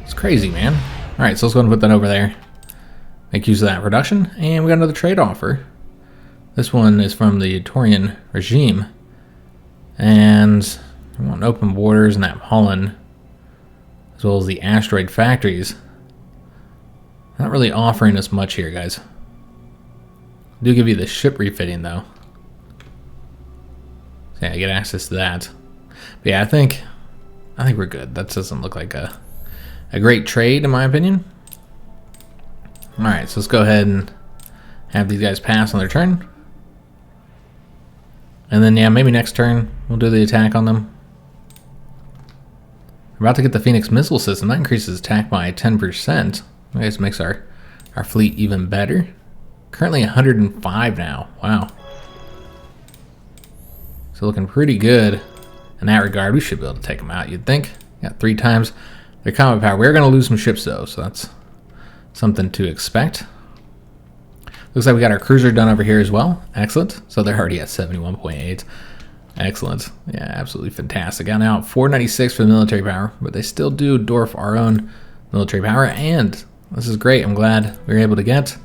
it's crazy, man. All right, so let's go ahead and put that over there. Make use of that production, and we got another trade offer. This one is from the Praetorian regime, and we want open borders in that Holland, as well as the asteroid factories. Not really offering us much here, guys. Do give you the ship refitting though. So yeah, get access to that. But yeah, I think we're good. That doesn't look like a great trade in my opinion. Alright, so let's go ahead and have these guys pass on their turn. And then, yeah, maybe next turn we'll do the attack on them. We're about to get the Phoenix missile system. That increases attack by 10%. I guess makes our fleet even better. Currently 105 now. Wow. So looking pretty good in that regard. We should be able to take them out, you'd think. Got 3 times their combat power. We're going to lose some ships, though, so that's something to expect. Looks like we got our cruiser done over here as well. Excellent. So they're already at 71.8. Excellent. Yeah, absolutely fantastic. Got now 496 for the military power, but they still do dwarf our own military power, and this is great. I'm glad we were able to get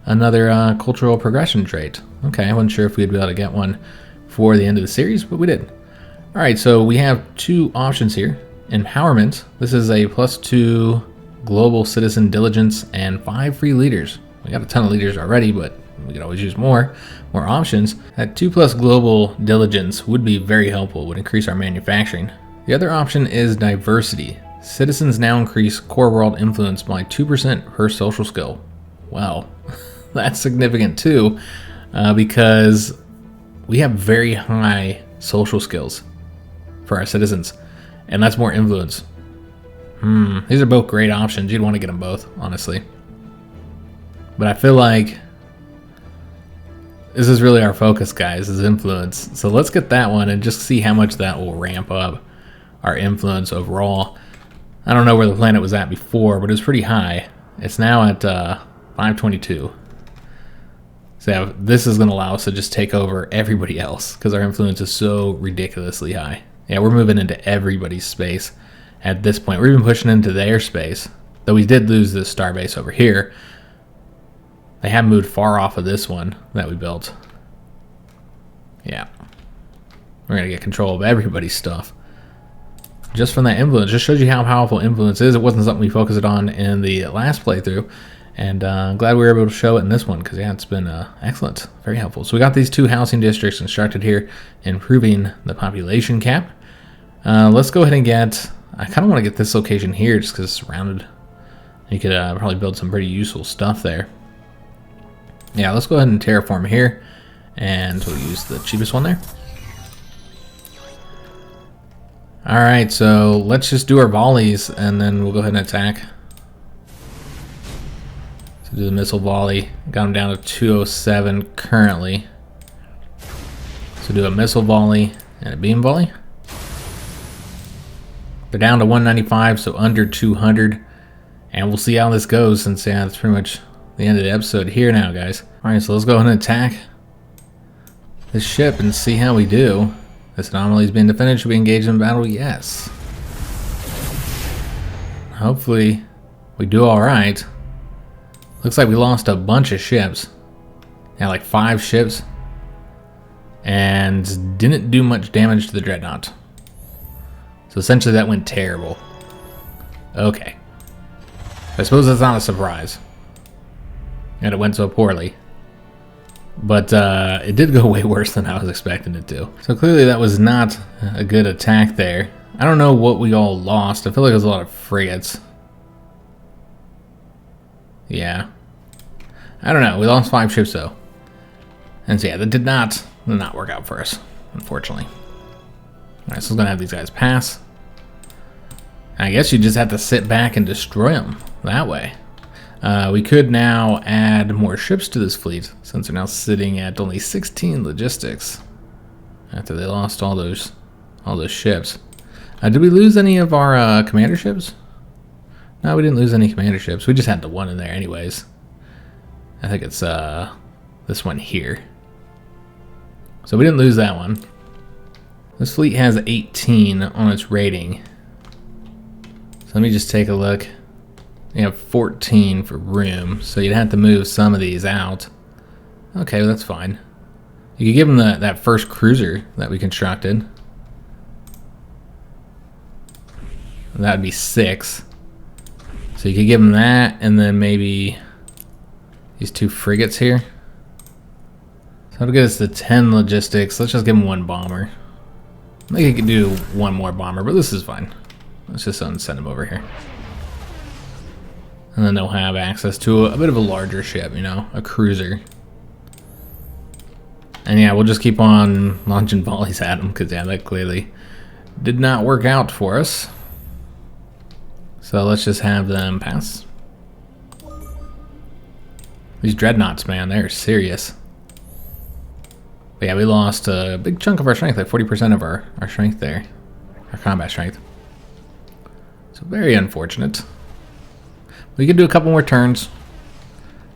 another cultural progression trait. Okay, I wasn't sure if we'd be able to get one for the end of the series, but we did. All right, so we have 2 options here. Empowerment. This is a +2 global citizen diligence and 5 free leaders. We got a ton of leaders already, but we could always use more options. That 2+ global diligence would be very helpful, would increase our manufacturing. The other option is diversity. Citizens now increase core world influence by 2% per social skill. Wow, that's significant too, because we have very high social skills for our citizens, and that's more influence. These are both great options. You'd want to get them both, honestly. But I feel like this is really our focus, guys, is influence. So let's get that one and just see how much that will ramp up our influence overall. I don't know where the planet was at before, but it was pretty high. It's now at 522. So yeah, this is going to allow us to just take over everybody else because our influence is so ridiculously high. Yeah, we're moving into everybody's space at this point. We're even pushing into their space, though we did lose this starbase over here. They have moved far off of this one that we built. Yeah. We're going to get control of everybody's stuff. Just from that influence. Just shows you how powerful influence is. It wasn't something we focused on in the last playthrough. And I'm glad we were able to show it in this one because, yeah, it's been excellent. Very helpful. So we got these 2 housing districts constructed here, improving the population cap. Let's go ahead and get... I kind of want to get this location here just because it's surrounded. You could probably build some pretty useful stuff there. Yeah, let's go ahead and terraform here, and we'll use the cheapest one there. Alright, so let's just do our volleys, and then we'll go ahead and attack. So do the missile volley. Got them down to 207 currently. So do a missile volley and a beam volley. They're down to 195, so under 200. And we'll see how this goes, since, yeah, that's pretty much the end of the episode here now, guys. Alright, so let's go ahead and attack this ship and see how we do. This anomaly is being defended. Should we engage in battle? Yes. Hopefully we do alright. Looks like we lost a bunch of ships. Yeah, like 5 ships. And didn't do much damage to the Dreadnought. So essentially that went terrible. Okay. I suppose that's not a surprise. And it went so poorly. But it did go way worse than I was expecting it to. So clearly that was not a good attack there. I don't know what we all lost. I feel like it was a lot of frigates. Yeah. I don't know. We lost 5 ships though. And so yeah, that did not work out for us, unfortunately. Alright, so we're going to have these guys pass. I guess you just have to sit back and destroy them that way. We could now add more ships to this fleet, since they're now sitting at only 16 logistics after they lost all those ships. Did we lose any of our commander ships? No, we didn't lose any commander ships. We just had the one in there anyways. I think it's this one here. So we didn't lose that one. This fleet has 18 on its rating. So let me just take a look. You have 14 for room, so you'd have to move some of these out. Okay, well, that's fine. You could give them that first cruiser that we constructed. That would be 6. So you could give them that, and then maybe these 2 frigates here. So that'll get us to 10 logistics. Let's just give them 1 bomber. I think you could do 1 more bomber, but this is fine. Let's just send them over here. And then they'll have access to a bit of a larger ship, you know, a cruiser. And yeah, we'll just keep on launching volleys at them, because yeah, that clearly did not work out for us. So let's just have them pass. These dreadnoughts, man, they're serious. But yeah, we lost a big chunk of our strength, like 40% of our strength there. Our combat strength. So very unfortunate. We can do a couple more turns.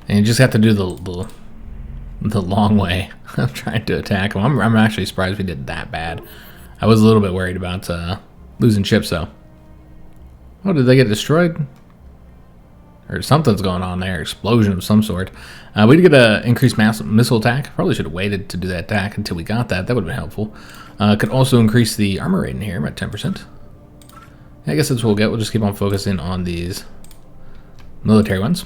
And you just have to do the long way of trying to attack them. I'm actually surprised we did that bad. I was a little bit worried about losing ships, though. Oh, did they get destroyed? Or something's going on there. Explosion of some sort. We did get an increased missile attack. Probably should have waited to do that attack until we got that. That would have been helpful. Could also increase the armor rating here. I'm at 10%. I guess that's what we'll get. We'll just keep on focusing on these military ones.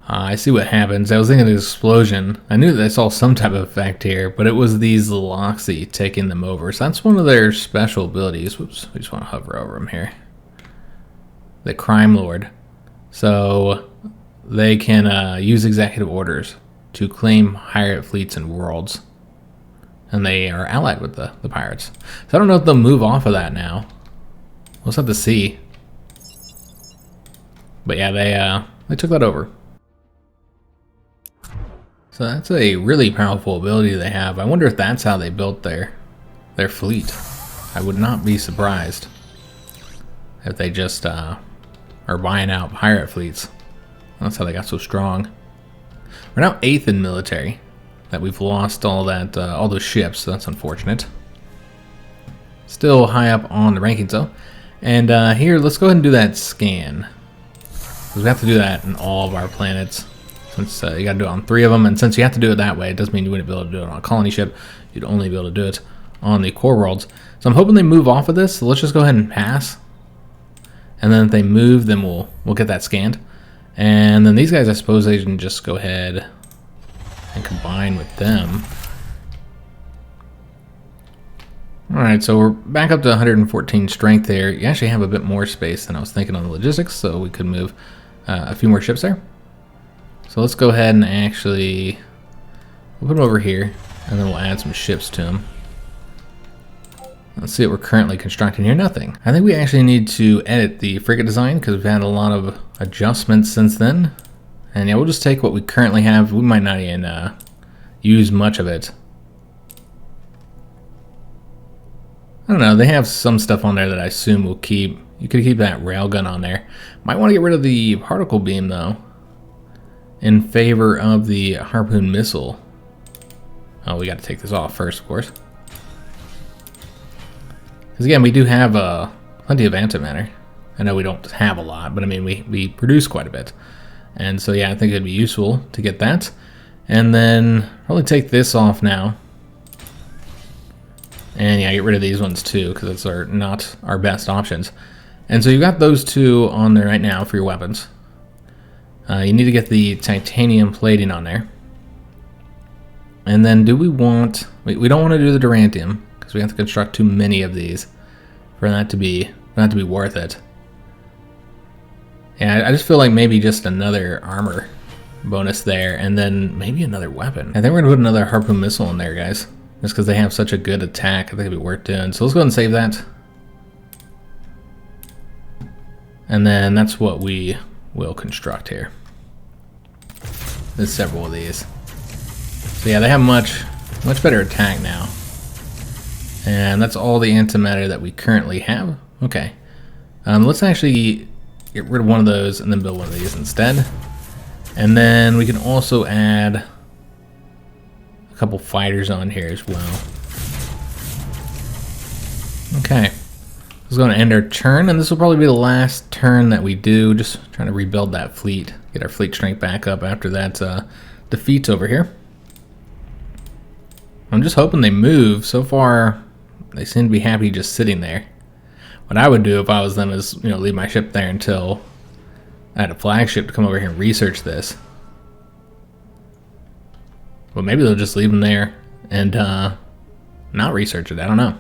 I see what happens. I was thinking of the explosion. I knew that I saw some type of effect here, but it was these Loxy taking them over. So that's one of their special abilities. Whoops, we just want to hover over them here. The Crime Lord. So they can use executive orders to claim Hyatt fleets and worlds. And they are allied with the pirates. So I don't know if they'll move off of that now. We'll just have to see. But yeah, they took that over. So that's a really powerful ability they have. I wonder if that's how they built their fleet. I would not be surprised if they just are buying out pirate fleets. That's how they got so strong. We're now 8th in military. That we've lost all those ships. So that's unfortunate. Still high up on the rankings though. And here, let's go ahead and do that scan. Because we have to do that in all of our planets. Since you got to do it on 3 of them, and since you have to do it that way, it doesn't mean you wouldn't be able to do it on a colony ship. You'd only be able to do it on the core worlds. So I'm hoping they move off of this. So let's just go ahead and pass. And then if they move, then we'll get that scanned. And then these guys, I suppose they can just go ahead and combine with them. Alright, so we're back up to 114 strength there. You actually have a bit more space than I was thinking on the logistics, so we could move a few more ships there. So let's go ahead and actually, we'll put them over here, and then we'll add some ships to them. Let's see what we're currently constructing here. Nothing. I think we actually need to edit the frigate design because we've had a lot of adjustments since then. And yeah, we'll just take what we currently have. We might not even use much of it. I don't know. They have some stuff on there that I assume we'll keep. You could keep that railgun on there. Might want to get rid of the particle beam though, in favor of the harpoon missile. Oh, we got to take this off first, of course. Because again, we do have plenty of antimatter. I know we don't have a lot, but I mean, we produce quite a bit. And so yeah, I think it'd be useful to get that. And then probably take this off now. And yeah, get rid of these ones too, because those are not our best options. And so you've got those two on there right now for your weapons. You need to get the titanium plating on there. And then do we want... We don't want to do the durantium, because we have to construct too many of these for that to be worth it. Yeah, I just feel like maybe just another armor bonus there, and then maybe another weapon. I think we're going to put another harpoon missile in there, guys. Just because they have such a good attack, I think it'd be worth doing. So let's go ahead and save that. And then that's what we will construct here. There's several of these. So yeah, they have much better attack now. And that's all the antimatter that we currently have. Okay. Let's actually get rid of one of those and then build one of these instead. And then we can also add a couple fighters on here as well. Okay. This is going to end our turn, and this will probably be the last turn that we do. Just trying to rebuild that fleet, get our fleet strength back up after that defeat over here. I'm just hoping they move. So far, they seem to be happy just sitting there. What I would do if I was them is, you know, leave my ship there until I had a flagship to come over here and research this. But maybe they'll just leave them there and not research it. I don't know.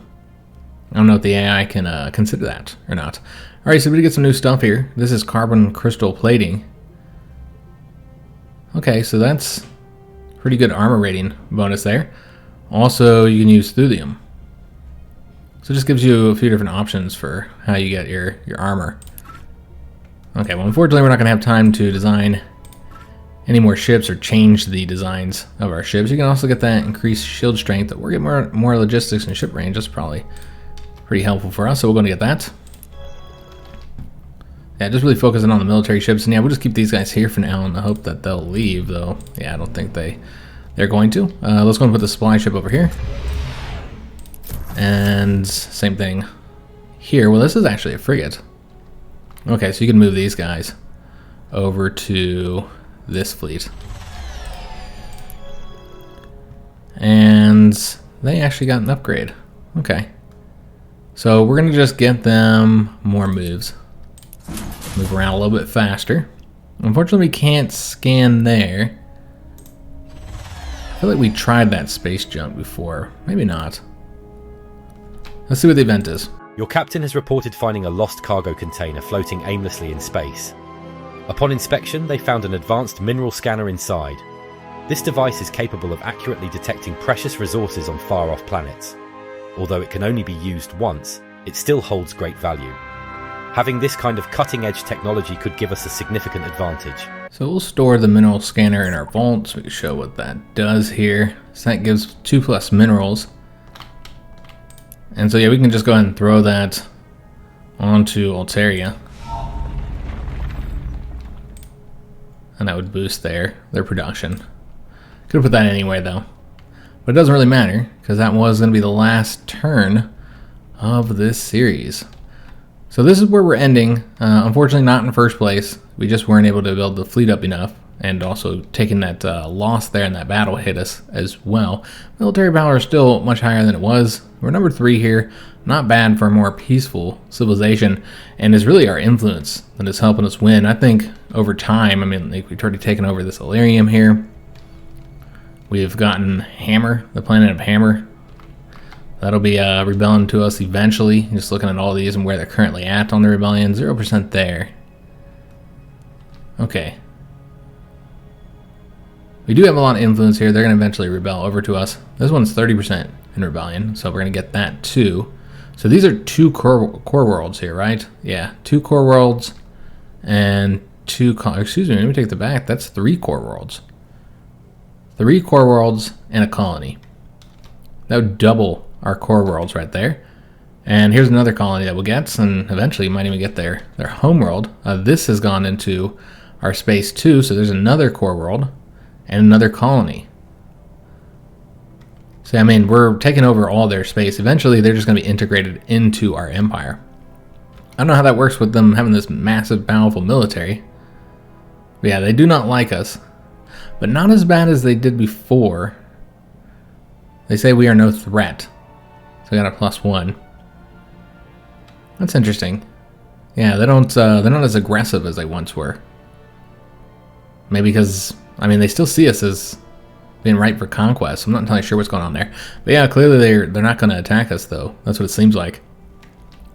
I don't know if the AI can consider that or not. Alright, so we get some new stuff here. This is carbon crystal plating. Okay, so that's pretty good armor rating bonus there. Also, you can use thulium. So it just gives you a few different options for how you get your armor. Okay, well unfortunately we're not going to have time to design any more ships or change the designs of our ships. You can also get that increased shield strength or get more logistics and ship range. That's probably pretty helpful for us, so we're going to get that. Yeah, just really focusing on the military ships, and yeah, we'll just keep these guys here for now in the hope that they'll leave, though. Yeah, I don't think they're going to. Let's go and put the supply ship over here. And same thing here. Well, this is actually a frigate. Okay, so you can move these guys over to this fleet. And they actually got an upgrade. Okay. So we're going to just get them more moves. Move around a little bit faster. Unfortunately, we can't scan there. I feel like we tried that space jump before. Maybe not. Let's see what the event is. Your captain has reported finding a lost cargo container floating aimlessly in space. Upon inspection, they found an advanced mineral scanner inside. This device is capable of accurately detecting precious resources on far-off planets. Although it can only be used once, it still holds great value. Having this kind of cutting-edge technology could give us a significant advantage. So we'll store the mineral scanner in our vault so we can show what that does here. So that gives 2+ minerals. And so yeah, we can just go ahead and throw that onto Altaria. And that would boost their production. Could have put that anywhere though. But it doesn't really matter, because that was going to be the last turn of this series. So this is where we're ending. Unfortunately not in first place. We just weren't able to build the fleet up enough. And also taking that loss there in that battle hit us as well. Military power is still much higher than it was. We're number 3 here. Not bad for a more peaceful civilization. And is really our influence that is helping us win. I think over time, I mean, like we've already taken over this Illyrium here. We've gotten Hammer, the planet of Hammer. That'll be rebelling to us eventually. Just looking at all these and where they're currently at on the rebellion. 0% there. Okay. We do have a lot of influence here. They're going to eventually rebel over to us. This one's 30% in rebellion, so we're going to get that too. So these are 2 core worlds here, right? Yeah, 2 core worlds and 2... excuse me, let me take that back. That's 3 core worlds. 3 core worlds and a colony. That would double our core worlds right there. And here's another colony that we'll get, and eventually might even get their home world. This has gone into our space too, so there's another core world and another colony. So I mean, we're taking over all their space. Eventually they're just going to be integrated into our empire. I don't know how that works with them having this massive, powerful military. But yeah, they do not like us. But not as bad as they did before. They say we are no threat. So we got a +1. That's interesting. Yeah, they're not as aggressive as they once were. Maybe because, I mean, they still see us as being ripe for conquest. I'm not entirely sure what's going on there. But yeah, clearly they're not going to attack us, though. That's what it seems like.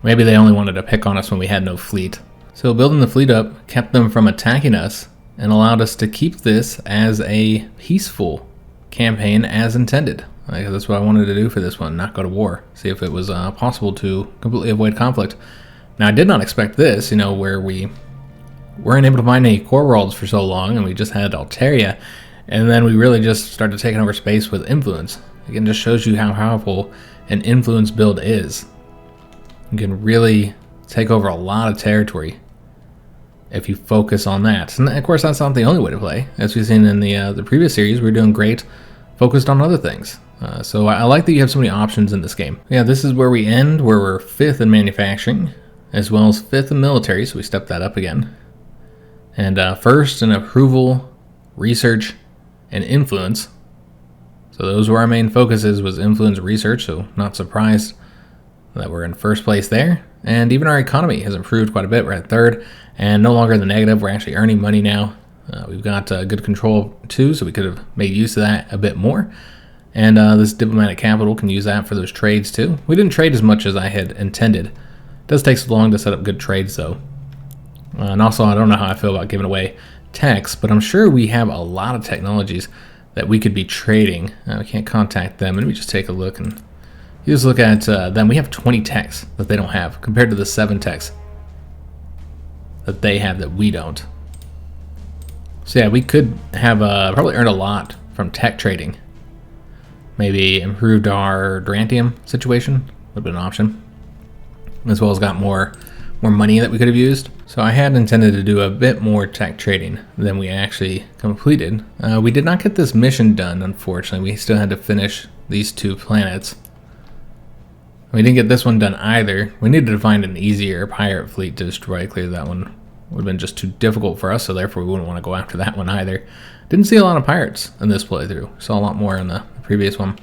Maybe they only wanted to pick on us when we had no fleet. So building the fleet up kept them from attacking us and allowed us to keep this as a peaceful campaign as intended. That's what I wanted to do for this one, not go to war. See if it was possible to completely avoid conflict. Now, I did not expect this, where we weren't able to find any core worlds for so long, and we just had Altaria, and then we really just started taking over space with influence. Again, just shows you how powerful an influence build is. You can really take over a lot of territory if you focus on that. And of course, that's not the only way to play. As we've seen in the previous series, we're doing great focused on other things. So I like that you have so many options in this game. Yeah, this is where we end, where we're 5th in manufacturing, as well as 5th in military, so we stepped that up again. And 1st in approval, research, and influence. So those were our main focuses, was influence research, so not surprised that we're in 1st place there. And even our economy has improved quite a bit. We're at 3rd, and no longer in the negative. We're actually earning money now. We've got good control too, so we could have made use of that a bit more. And this diplomatic capital can use that for those trades too. We didn't trade as much as I had intended. It does take so long to set up good trades though. And also, I don't know how I feel about giving away techs, but I'm sure we have a lot of technologies that we could be trading. We can't contact them. Let me just take a look, and you just look at them. We have 20 techs that they don't have compared to the 7 techs that they have that we don't. So yeah, we could have probably earned a lot from tech trading. Maybe improved our Durantium situation, would have been an option, as well as got more money that we could have used. So I had intended to do a bit more tech trading than we actually completed. We did not get this mission done, unfortunately. We still had to finish these 2 planets. We didn't get this one done either. We needed to find an easier pirate fleet to destroy. Clearly that one would have been just too difficult for us, so therefore we wouldn't want to go after that one either. Didn't see a lot of pirates in this playthrough. Saw a lot more in the previous one,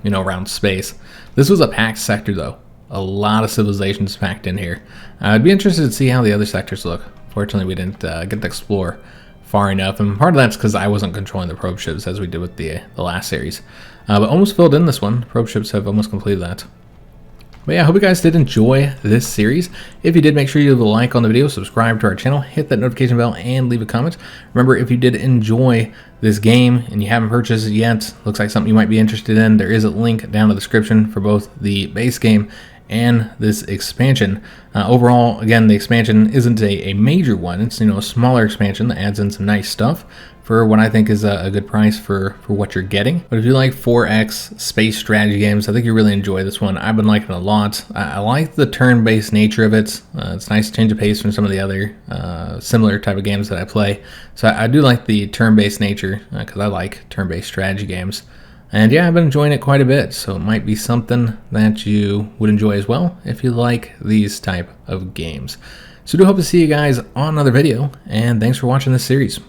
you know, around space. This was a packed sector though. A lot of civilizations packed in here. I'd be interested to see how the other sectors look. Fortunately, we didn't get to explore far enough, and part of that's because I wasn't controlling the probe ships as we did with the last series. But almost filled in this one. Probe ships have almost completed that. But yeah, I hope you guys did enjoy this series. If you did, make sure you leave a like on the video, subscribe to our channel, hit that notification bell, and leave a comment. Remember, if you did enjoy this game and you haven't purchased it yet, looks like something you might be interested in, there is a link down in the description for both the base game and this expansion. Overall, again, the expansion isn't a major one. It's, you know, a smaller expansion that adds in some nice stuff for what I think is a good price for what you're getting. But if you like 4X space strategy games, I think you really enjoy this one. I've been liking it a lot. I like the turn-based nature of it. It's nice to change the pace from some of the other similar type of games that I play. So I do like the turn-based nature because I like turn-based strategy games. And yeah, I've been enjoying it quite a bit, so it might be something that you would enjoy as well if you like these type of games. So I do hope to see you guys on another video, and thanks for watching this series.